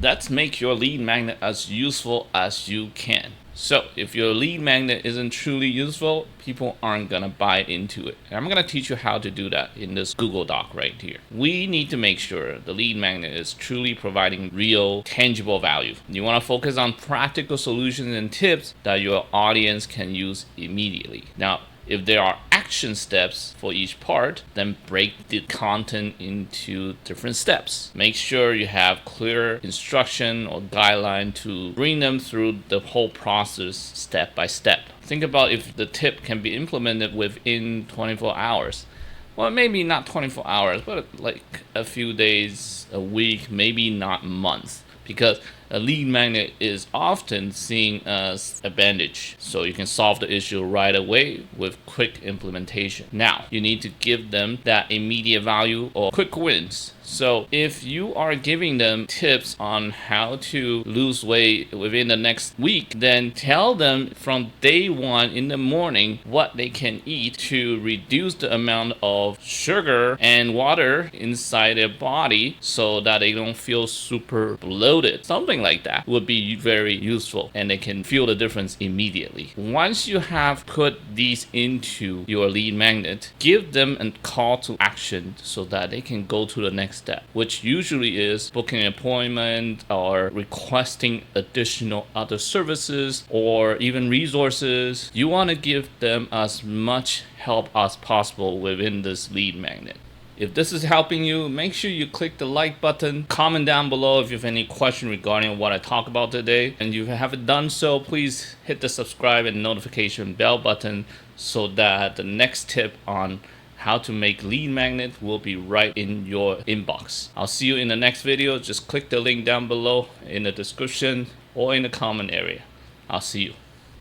let's make your lead magnet as useful as you can. So if your lead magnet isn't truly useful, people aren't going to buy into it. And I'm going to teach you how to do that in this Google Doc right here. We need to make sure the lead magnet is truly providing real, tangible value. You want to focus on practical solutions and tips that your audience can use immediately. Now, if there are action steps for each part, then break the content into different steps. Make sure you have clear instruction or guideline to bring them through the whole process step by step. Think about if the tip can be implemented within 24 hours. Well, maybe not 24 hours, but like a few days, a week, maybe not months. Because a lead magnet is often seen as advantage, so you can solve the issue right away with quick implementation. Now, you need to give them that immediate value or quick wins. So if you are giving them tips on how to lose weight within the next week, then tell them from day one in the morning what they can eat to reduce the amount of sugar and water inside their body so that they don't feel super bloated. Something like that would be very useful, and they can feel the difference immediately. Once you have put these into your lead magnet, give them a call to action so that they can go to the next step, which usually is booking an appointment or requesting additional other services or even resources. You want to give them as much help as possible within this lead magnet. If this is helping you, make sure you click the like button, comment down below if you have any question regarding what I talked about today. And if you haven't done so, please hit the subscribe and notification bell button so that the next tip on how to make lead magnet will be right in your inbox. I'll see you in the next video. Just click the link down below in the description or in the comment area. I'll see you.